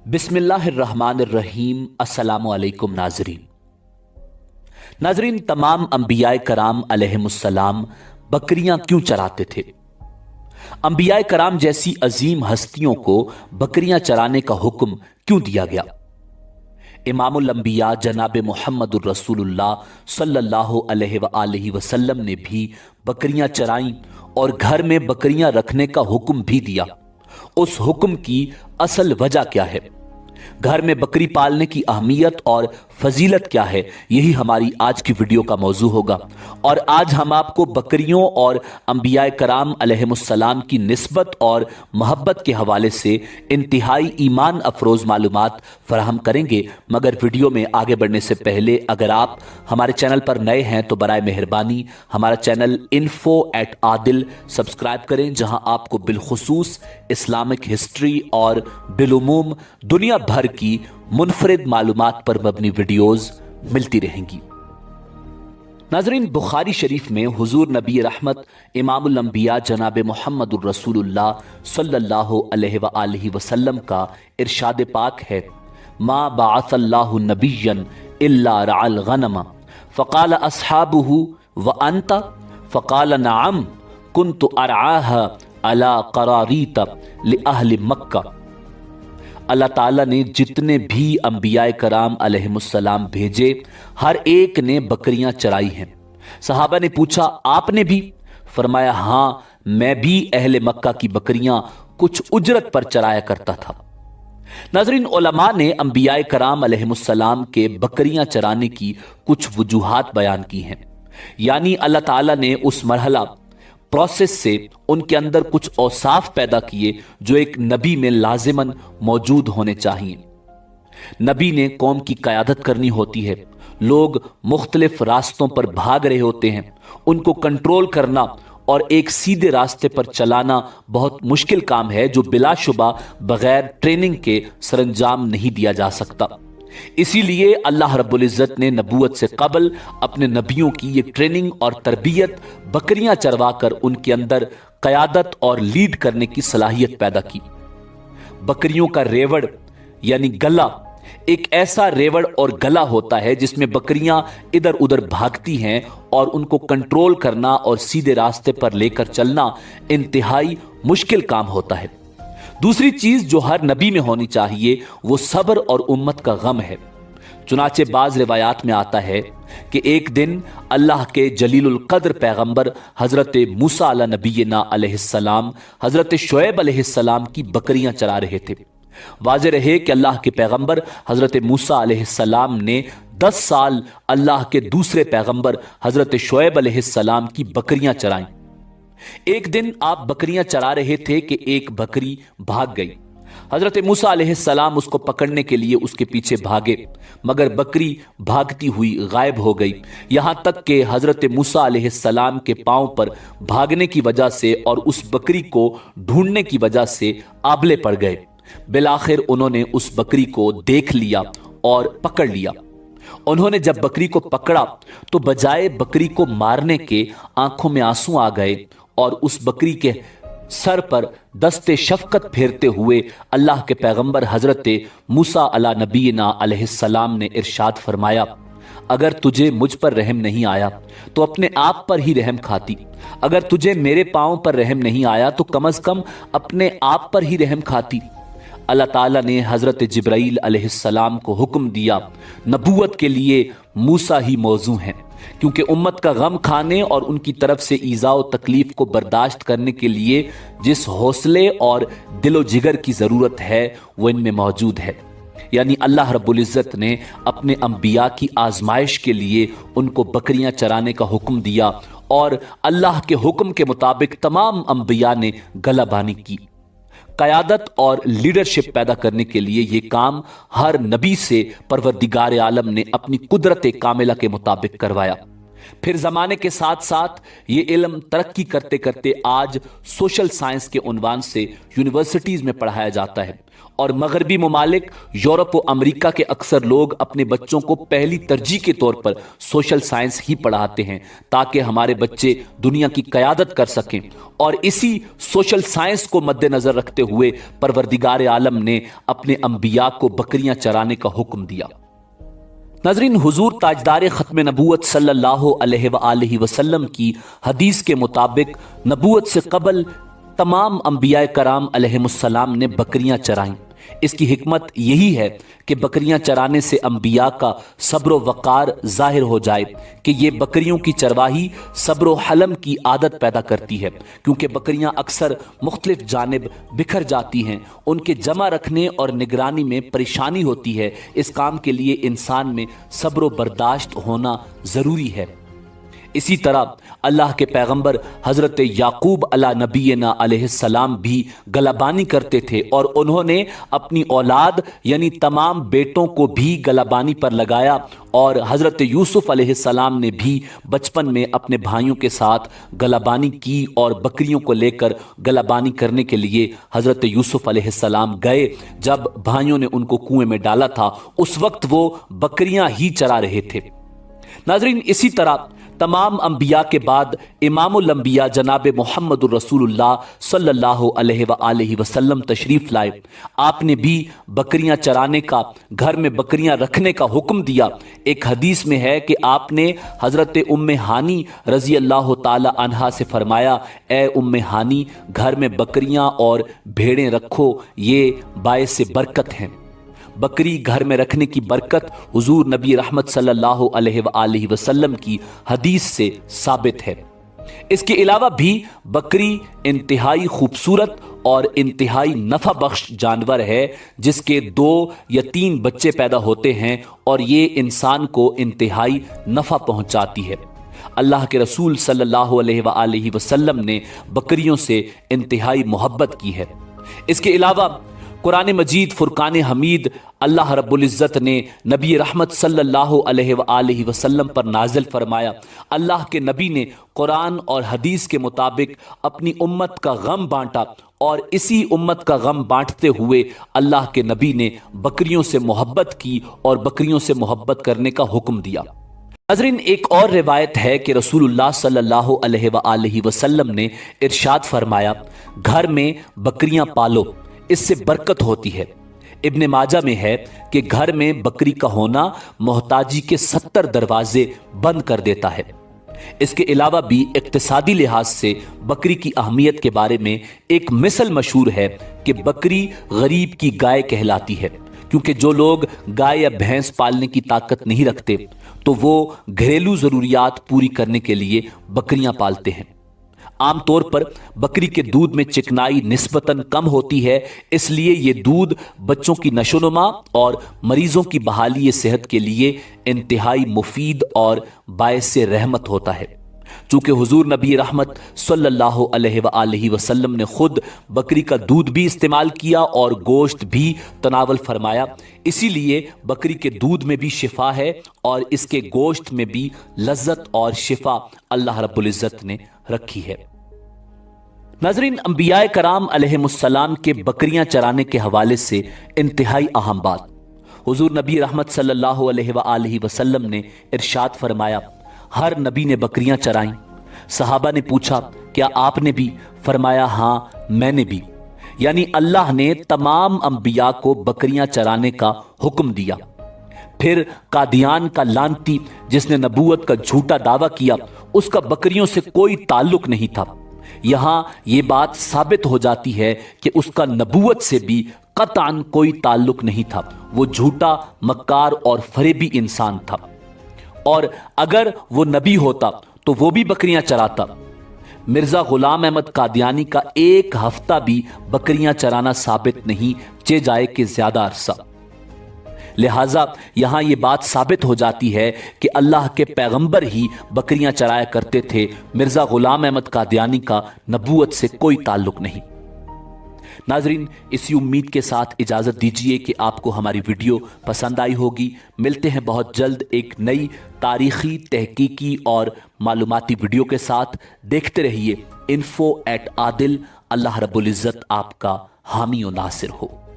बिस्मिल्लाहिर्रहमानिर्रहीम। अस्सलामु अलैकुम नाजरीन, तमाम अंबियाए कराम अलैहिमुस्सलाम बकरियां क्यों चराते थे? अंबियाए कराम जैसी अजीम हस्तियों को बकरियां चराने का हुक्म क्यों दिया गया? इमामुल अंबिया जनाब मुहम्मदुर रसूलुल्लाह सल्लल्लाहु अलैहि वसल्लम ने भी बकरियां चराईं और घर में बकरियां रखने का हुक्म भी दिया। उस हुक्म की असल वजह क्या है? घर में बकरी पालने की अहमियत और फजीलत क्या है? यही हमारी आज की वीडियो का मौजू होगा। और आज हम आपको बकरियों और अंबियाए कराम अलैहिमुस्सलाम की निस्बत और मोहब्बत के हवाले से इंतहाई ईमान अफरोज मालूमात फराहम करेंगे। मगर वीडियो में आगे बढ़ने से पहले अगर आप हमारे चैनल पर नए हैं तो बराए मेहरबानी हमारा चैनल info@adil सब्सक्राइब करें, जहां आपको बिलखुसूस इस्लामिक हिस्ट्री और बिलुमूम दुनिया भर की मुनफरिद मालूमात पर मबनी वीडियोस मिलती रहेंगी। नाजरीन, बुखारी शरीफ में हुजूर नबी रहमत इमामुल अंबिया जनाब मुहम्मदुर रसूलुल्लाह सल्लल्लाहु अलैहि वसल्लम का इरशाद पाक है, मा बअसल्लाहु नबिय्यन इल्ला रअल गनमा फ़क़ाल अस्हाबुहु व अंता फ़क़ाल नअम कुन्तु अरआहा अला क़रारीत लिअहलि मक्का। अल्लाह ताला ने जितने भी अंबियाए कराम अलैहिमुस्सलाम भेजे, हर एक ने बकरियां चराई हैं। सहाबा ने पूछा, आपने भी? फरमाया, हाँ, मैं भी अहले मक्का की बकरियां कुछ उजरत पर चराया करता था। नाज़रीन, उलमा ने अंबियाए कराम अलैहिमुस्सलाम के बकरियां चराने की कुछ वजूहात बयान की हैं। यानी अल्लाह ताला ने उस मरहला प्रोसेस से उनके अंदर कुछ औसाफ पैदा किए जो एक नबी में लाजिमन मौजूद होने चाहिए। नबी ने कौम की क़यादत करनी होती है, लोग मुख्तलिफ रास्तों पर भाग रहे होते हैं, उनको कंट्रोल करना और एक सीधे रास्ते पर चलाना बहुत मुश्किल काम है जो बिलाशुबा बगैर ट्रेनिंग के सरंजाम नहीं दिया जा सकता। इसीलिए अल्लाह रब्बुल इज़्ज़त ने नबूवत से कबल अपने नबियों की ये ट्रेनिंग और तरबियत बकरियां चरवाकर उनके अंदर क़यादत और लीड करने की सलाहियत पैदा की। बकरियों का रेवड़ यानी गला एक ऐसा रेवड़ और गला होता है जिसमें बकरियां इधर उधर भागती हैं और उनको कंट्रोल करना और सीधे रास्ते पर लेकर चलना इंतहाई मुश्किल काम होता है। दूसरी चीज जो हर नबी में होनी चाहिए वो सब्र और उम्मत का गम है। चुनाचे बाज रिवायात में आता है कि एक दिन अल्लाह के जलीलुल कद्र पैगंबर हजरत मूसा अला नबीना अलैहिस्सलाम हजरत शुएब अलैहिस्सलाम की बकरियां चरा रहे थे। वाज़ेह रहे कि अल्लाह के पैगंबर हजरत मूसा अलैहिस्सलाम ने 10 साल अल्लाह के दूसरे पैगंबर हजरत शुएब अलैहिस्सलाम की बकरियां चराई। एक दिन आप बकरियां चरा रहे थे कि एक बकरी भाग गई। हजरत मूसा अलैहिस्सलाम उसको पकड़ने के लिए उसके पीछे भागे, मगर बकरी भागती हुई गायब हो गई। यहां तक कि हजरत मूसा अलैहिस्सलाम के पांव पर भागने की वजह से और उस बकरी को ढूंढने की वजह से आबले पड़ गए। बिलाखिर उन्होंने उस बकरी को देख लिया और पकड़ लिया। उन्होंने जब बकरी को पकड़ा तो बजाय बकरी को मारने के आंखों में आंसू आ गए और उस बकरी के सर पर दस्ते शफकत फेरते हुए अल्लाह के पैगंबर हजरत मूसा अला नबीना अलैहिस्सलाम ने इरशाद फरमाया, अगर तुझे मुझ पर रहम नहीं आया तो अपने आप पर ही रहम खाती। अगर तुझे मेरे पांव पर रहम नहीं आया तो कम से कम अपने आप पर ही रहम खाती। अल्लाह ताला ने हजरत जिब्राइल अलैहिस्सलाम को हुक्म दिया, नबूवत के लिए मूसा ही मौजू हैं, क्योंकि उम्मत का गम खाने और उनकी तरफ से ईज़ा और तकलीफ को बर्दाश्त करने के लिए जिस हौसले और दिलो जिगर की ज़रूरत है वो इनमें मौजूद है। यानी अल्लाह रब्बुल इज़्ज़त ने अपने अंबिया की आजमाइश के लिए उनको बकरियां चराने का हुक्म दिया और अल्लाह के हुक्म के मुताबिक तमाम अंबिया ने गलाबानी की। क़यादत और लीडरशिप पैदा करने के लिए ये काम हर नबी से परवरदिगार आलम ने अपनी कुदरत कामिला के मुताबिक करवाया। پھر زمانے کے ساتھ ساتھ یہ علم ترقی کرتے کرتے آج سوشل سائنس کے عنوان سے یونیورسٹیز میں پڑھایا جاتا ہے، اور مغربی ممالک یورپ و امریکہ کے اکثر لوگ اپنے بچوں کو پہلی ترجیح کے طور پر سوشل سائنس ہی پڑھاتے ہیں تاکہ ہمارے بچے دنیا کی قیادت کر سکیں۔ اور اسی سوشل سائنس کو مد نظر رکھتے ہوئے پروردگار عالم نے اپنے انبیاء کو بکریاں چرانے کا حکم دیا۔ ناظرین، حضور تاجدار ختم نبوت صلی اللہ علیہ وآلہ وسلم کی حدیث کے مطابق نبوت سے قبل تمام انبیاء کرام علیہم السلام نے بکریاں چرائیں۔ اس کی حکمت یہی ہے کہ بکریاں چرانے سے انبیاء کا صبر و وقار ظاہر ہو جائے کہ یہ بکریوں کی چرواہی صبر و حلم کی عادت پیدا کرتی ہے، کیونکہ بکریاں اکثر مختلف جانب بکھر جاتی ہیں، ان کے جمع رکھنے اور نگرانی میں پریشانی ہوتی ہے۔ اس کام کے لیے انسان میں صبر و برداشت ہونا ضروری ہے۔ اسی طرح اللہ کے پیغمبر حضرت یعقوب علیہ نبینا علیہ السلام بھی گلابانی کرتے تھے، اور انہوں نے اپنی اولاد یعنی تمام بیٹوں کو بھی گلابانی پر لگایا، اور حضرت یوسف علیہ السلام نے بھی بچپن میں اپنے بھائیوں کے ساتھ گلابانی کی، اور بکریوں کو لے کر گلابانی کرنے کے لیے حضرت یوسف علیہ السلام گئے۔ جب بھائیوں نے ان کو کنویں میں ڈالا تھا اس وقت وہ بکریاں ہی چرا رہے تھے۔ ناظرین، اسی طرح تمام انبیاء کے بعد امام الانبیاء جناب محمد الرسول اللہ صلی اللہ علیہ وآلہ وسلم تشریف لائے۔ آپ نے بھی بکریاں چرانے کا، گھر میں بکریاں رکھنے کا حکم دیا۔ ایک حدیث میں ہے کہ آپ نے حضرت ام ہانی رضی اللہ تعالی عنہا سے فرمایا، اے ام ہانی، گھر میں بکریاں اور بھیڑیں رکھو، یہ باعث برکت ہیں۔ بکری گھر میں رکھنے کی برکت حضور نبی رحمت صلی اللہ علیہ وآلہ وسلم کی حدیث سے ثابت ہے۔ اس کے علاوہ بھی بکری انتہائی خوبصورت اور انتہائی نفع بخش جانور ہے، جس کے 2 یا 3 بچے پیدا ہوتے ہیں، اور یہ انسان کو انتہائی نفع پہنچاتی ہے۔ اللہ کے رسول صلی اللہ علیہ وآلہ وسلم نے بکریوں سے انتہائی محبت کی ہے۔ اس کے علاوہ قرآن مجید فرقان حمید اللہ رب العزت نے نبی رحمت صلی اللہ علیہ وآلہ وسلم پر نازل فرمایا۔ اللہ کے نبی نے قرآن اور حدیث کے مطابق اپنی امت کا غم بانٹا، اور اسی امت کا غم بانٹتے ہوئے اللہ کے نبی نے بکریوں سے محبت کی اور بکریوں سے محبت کرنے کا حکم دیا۔ ناظرین، ایک اور روایت ہے کہ رسول اللہ صلی اللہ علیہ وآلہ وسلم نے ارشاد فرمایا، گھر میں بکریاں پالو، اس سے برکت ہوتی ہے۔ ابن ماجہ میں ہے کہ گھر میں بکری کا ہونا محتاجی کے 70 دروازے بند کر دیتا ہے۔ اس کے علاوہ بھی اقتصادی لحاظ سے بکری کی اہمیت کے بارے میں ایک مثل مشہور ہے کہ بکری غریب کی گائے کہلاتی ہے، کیونکہ جو لوگ گائے یا بھینس پالنے کی طاقت نہیں رکھتے تو وہ گھریلو ضروریات پوری کرنے کے لیے بکریاں پالتے ہیں۔ عام طور پر بکری کے دودھ میں چکنائی نسبتاً کم ہوتی ہے، اس لیے یہ دودھ بچوں کی نشوونما اور مریضوں کی بحالی صحت کے لیے انتہائی مفید اور باعث رحمت ہوتا ہے۔ چونکہ حضور نبی رحمت صلی اللہ علیہ وآلہ وسلم نے خود بکری کا دودھ بھی استعمال کیا اور گوشت بھی تناول فرمایا، اسی لیے بکری کے دودھ میں بھی شفا ہے، اور اس کے گوشت میں بھی لذت اور شفا اللہ رب العزت نے رکھی ہے۔ ناظرین، انبیاء کرام علیہم السلام کے بکریاں چرانے کے حوالے سے انتہائی اہم بات، حضور نبی رحمت صلی اللہ علیہ وآلہ وسلم نے ارشاد فرمایا، ہر نبی نے بکریاں چرائیں۔ صحابہ نے پوچھا، کیا آپ نے بھی؟ فرمایا، ہاں میں نے بھی۔ یعنی اللہ نے تمام انبیاء کو بکریاں چرانے کا حکم دیا۔ پھر قادیان کا لانتی جس نے نبوت کا جھوٹا دعویٰ کیا، اس کا بکریوں سے کوئی تعلق نہیں تھا۔ یہاں یہ بات ثابت ہو جاتی ہے کہ اس کا نبوت سے بھی قطعاً کوئی تعلق نہیں تھا، وہ جھوٹا، مکار اور فریبی انسان تھا، اور اگر وہ نبی ہوتا تو وہ بھی بکریاں چراتا۔ مرزا غلام احمد قادیانی کا 1 ہفتہ بھی بکریاں چرانا ثابت نہیں، چہ جائے کہ زیادہ عرصہ۔ لہٰذا یہاں یہ بات ثابت ہو جاتی ہے کہ اللہ کے پیغمبر ہی بکریاں چرایا کرتے تھے، مرزا غلام احمد قادیانی کا نبوت سے کوئی تعلق نہیں۔ नाजरीन, इसी उम्मीद के साथ इजाजत दीजिए कि आपको हमारी वीडियो पसंद आई होगी। मिलते हैं बहुत जल्द एक नई तारीखी, तहकीकी और मालूमाती वीडियो के साथ। देखते रहिए info@adil। अल्लाह रब्बुल इज्जत आपका हामी और नासिर हो।